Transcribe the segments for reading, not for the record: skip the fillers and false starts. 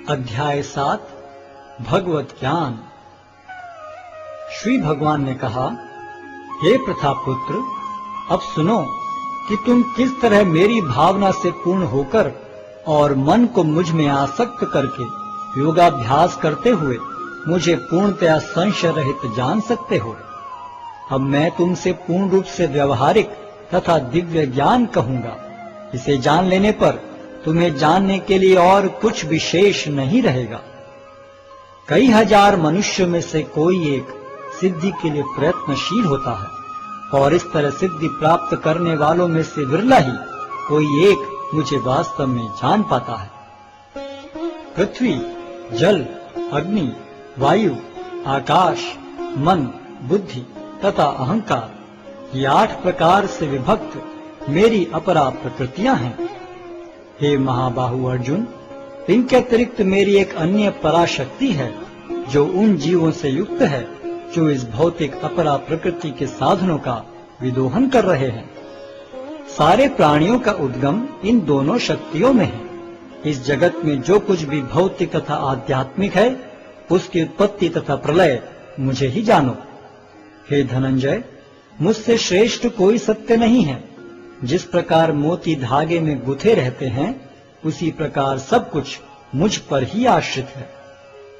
अध्याय 7 भगवत ज्ञान। श्री भगवान ने कहा, हे प्रथापुत्र, अब सुनो कि तुम किस तरह मेरी भावना से पूर्ण होकर और मन को मुझ में आसक्त करके योगाभ्यास करते हुए मुझे पूर्णतया संशय रहित जान सकते हो। अब मैं तुमसे पूर्ण रूप से व्यवहारिक तथा दिव्य ज्ञान कहूंगा। इसे जान लेने पर तुम्हें जानने के लिए और कुछ विशेष नहीं रहेगा। कई हजार मनुष्यों में से कोई एक सिद्धि के लिए प्रयत्नशील होता है और इस तरह सिद्धि प्राप्त करने वालों में से विरला ही कोई एक मुझे वास्तव में जान पाता है। पृथ्वी, जल, अग्नि, वायु, आकाश, मन, बुद्धि तथा अहंकार, ये 8 प्रकार से विभक्त मेरी अपरा प्रकृतियां हैं। हे महाबाहु अर्जुन, इनके अतिरिक्त मेरी एक अन्य पराशक्ति है जो उन जीवों से युक्त है जो इस भौतिक अपरा प्रकृति के साधनों का विदोहन कर रहे हैं। सारे प्राणियों का उद्गम इन दोनों शक्तियों में है। इस जगत में जो कुछ भी भौतिक तथा आध्यात्मिक है, उसकी उत्पत्ति तथा प्रलय मुझे ही जानो। हे धनंजय, मुझसे श्रेष्ठ कोई सत्य नहीं है। जिस प्रकार मोती धागे में गुथे रहते हैं, उसी प्रकार सब कुछ मुझ पर ही आश्रित है।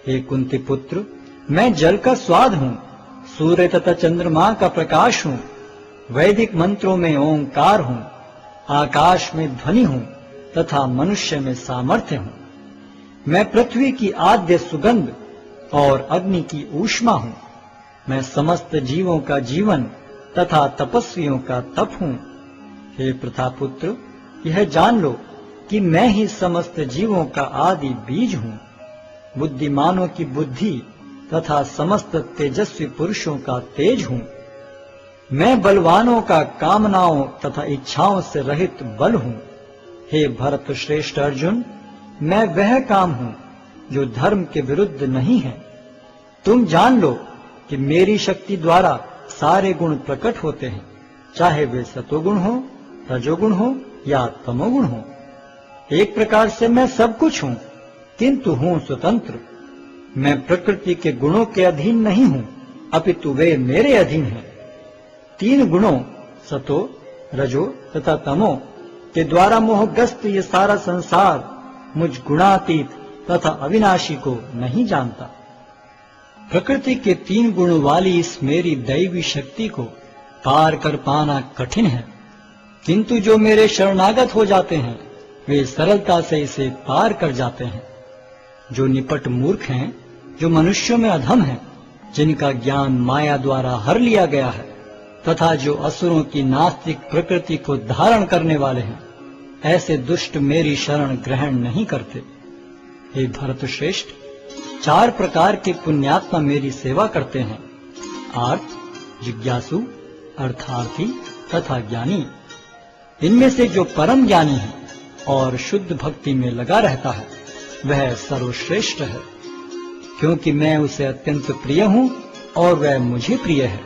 हे कुंती पुत्र, मैं जल का स्वाद हूँ, सूर्य तथा चंद्रमा का प्रकाश हूँ, वैदिक मंत्रों में ओंकार हूँ, आकाश में ध्वनि हूँ तथा मनुष्य में सामर्थ्य हूँ। मैं पृथ्वी की आद्य सुगंध और अग्नि की ऊष्मा हूँ। मैं समस्त जीवों का जीवन तथा तपस्वियों का तप हूँ। हे प्रथापुत्र, यह जान लो कि मैं ही समस्त जीवों का आदि बीज हूँ, बुद्धिमानों की बुद्धि तथा समस्त तेजस्वी पुरुषों का तेज हूँ। मैं बलवानों का कामनाओं तथा इच्छाओं से रहित बल हूँ। हे भरत श्रेष्ठ अर्जुन, मैं वह काम हूँ जो धर्म के विरुद्ध नहीं है। तुम जान लो कि मेरी शक्ति द्वारा सारे गुण प्रकट होते हैं, चाहे वे सतोगुण हो, रजोगुण हो या तमोगुण हो। एक प्रकार से मैं सब कुछ हूँ, किंतु हूँ स्वतंत्र। मैं प्रकृति के गुणों के अधीन नहीं हूँ, अपितु वे मेरे अधीन हैं। 3 गुणों सतो, रजो तथा तमो के द्वारा मोहग्रस्त ये सारा संसार मुझ गुणातीत तथा अविनाशी को नहीं जानता। प्रकृति के 3 गुण वाली इस मेरी दैवी शक्ति को पार कर पाना कठिन है, किंतु जो मेरे शरणागत हो जाते हैं वे सरलता से इसे पार कर जाते हैं। जो निपट मूर्ख हैं, जो मनुष्यों में अधम हैं, जिनका ज्ञान माया द्वारा हर लिया गया है तथा जो असुरों की नास्तिक प्रकृति को धारण करने वाले हैं, ऐसे दुष्ट मेरी शरण ग्रहण नहीं करते। हे भरत श्रेष्ठ, 4 प्रकार के पुण्यात्मा मेरी सेवा करते हैं: आर्त, जिज्ञासु, अर्थार्थी तथा ज्ञानी। इनमें से जो परम ज्ञानी है और शुद्ध भक्ति में लगा रहता है, वह सर्वश्रेष्ठ है, क्योंकि मैं उसे अत्यंत प्रिय हूँ और वह मुझे प्रिय है।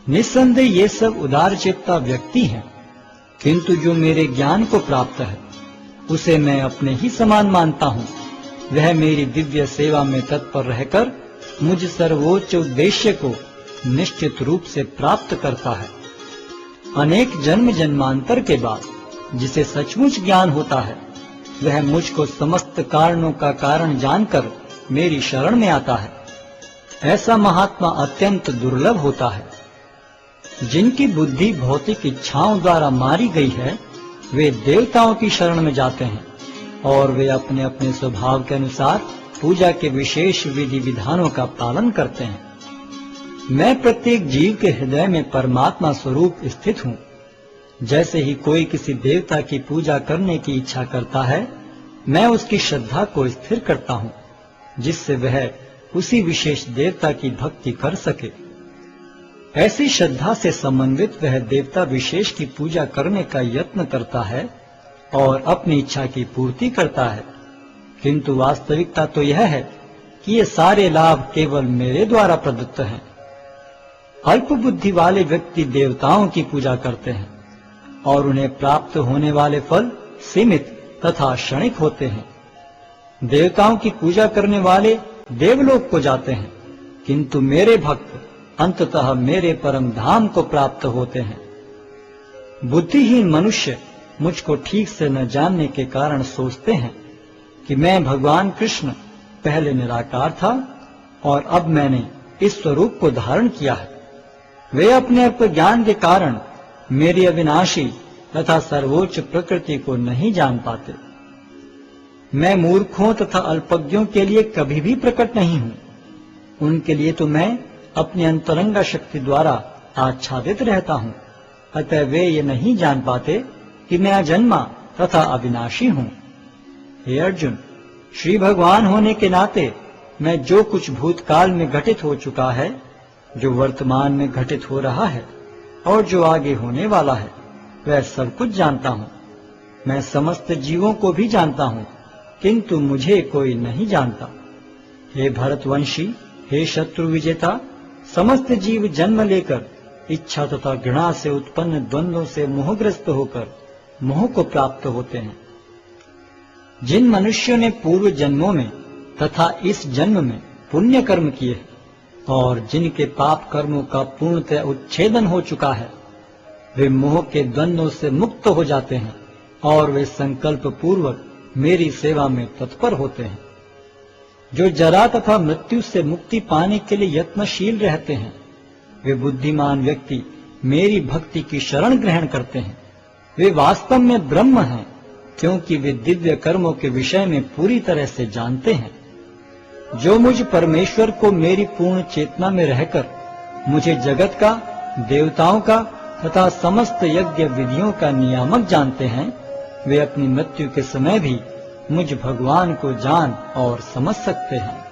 निस्संदेह ये सब उदारचेता व्यक्ति हैं, किंतु जो मेरे ज्ञान को प्राप्त है उसे मैं अपने ही समान मानता हूँ। वह मेरी दिव्य सेवा में तत्पर रहकर मुझ सर्वोच्च उद्देश्य को निश्चित रूप से प्राप्त करता है। अनेक जन्म जन्मांतर के बाद जिसे सचमुच ज्ञान होता है, वह मुझको समस्त कारणों का कारण जानकर मेरी शरण में आता है। ऐसा महात्मा अत्यंत दुर्लभ होता है। जिनकी बुद्धि भौतिक इच्छाओं द्वारा मारी गई है, वे देवताओं की शरण में जाते हैं और वे अपने अपने स्वभाव के अनुसार पूजा के विशेष विधि विधानों का पालन करते हैं। मैं प्रत्येक जीव के हृदय में परमात्मा स्वरूप स्थित हूँ। जैसे ही कोई किसी देवता की पूजा करने की इच्छा करता है, मैं उसकी श्रद्धा को स्थिर करता हूँ, जिससे वह उसी विशेष देवता की भक्ति कर सके। ऐसी श्रद्धा से समन्वित वह देवता विशेष की पूजा करने का यत्न करता है और अपनी इच्छा की पूर्ति करता है, किंतु वास्तविकता तो यह है कि ये सारे लाभ केवल मेरे द्वारा प्रदत्त हैं। अल्प बुद्धि वाले व्यक्ति देवताओं की पूजा करते हैं और उन्हें प्राप्त होने वाले फल सीमित तथा क्षणिक होते हैं। देवताओं की पूजा करने वाले देवलोक को जाते हैं, किंतु मेरे भक्त अंततः मेरे परम धाम को प्राप्त होते हैं। बुद्धिहीन मनुष्य मुझको ठीक से न जानने के कारण सोचते हैं कि मैं भगवान कृष्ण पहले निराकार था और अब मैंने इस स्वरूप को धारण किया है। वे अपने अल्प ज्ञान के कारण मेरी अविनाशी तथा सर्वोच्च प्रकृति को नहीं जान पाते। मैं मूर्खों तथा अल्पज्ञों के लिए कभी भी प्रकट नहीं हूं। उनके लिए तो मैं अपनी अंतरंगा शक्ति द्वारा आच्छादित रहता हूं। अतः वे ये नहीं जान पाते कि मैं अजन्मा तथा अविनाशी हूं। हे अर्जुन, श्री भगवान होने के नाते मैं जो कुछ भूतकाल में घटित हो चुका है, जो वर्तमान में घटित हो रहा है और जो आगे होने वाला है, वह सब कुछ जानता हूं। मैं समस्त जीवों को भी जानता हूं, किंतु मुझे कोई नहीं जानता। हे भरतवंशी, हे शत्रु विजेता, समस्त जीव जन्म लेकर इच्छा तथा घृणा से उत्पन्न द्वंद्वों से मोहग्रस्त होकर मोह को प्राप्त होते हैं। जिन मनुष्यों ने पूर्व जन्मों में तथा इस जन्म में पुण्य कर्म किए और जिनके पाप कर्मों का पूर्णतः उच्छेदन हो चुका है, वे मोह के द्वंद्वों से मुक्त हो जाते हैं और वे संकल्प पूर्वक मेरी सेवा में तत्पर होते हैं। जो जरा तथा मृत्यु से मुक्ति पाने के लिए यत्नशील रहते हैं, वे बुद्धिमान व्यक्ति मेरी भक्ति की शरण ग्रहण करते हैं। वे वास्तव में ब्रह्म हैं, क्योंकि वे दिव्य कर्मों के विषय में पूरी तरह से जानते हैं। जो मुझ परमेश्वर को मेरी पूर्ण चेतना में रहकर मुझे जगत का, देवताओं का तथा समस्त यज्ञ विधियों का नियामक जानते हैं, वे अपनी मृत्यु के समय भी मुझ भगवान को जान और समझ सकते हैं।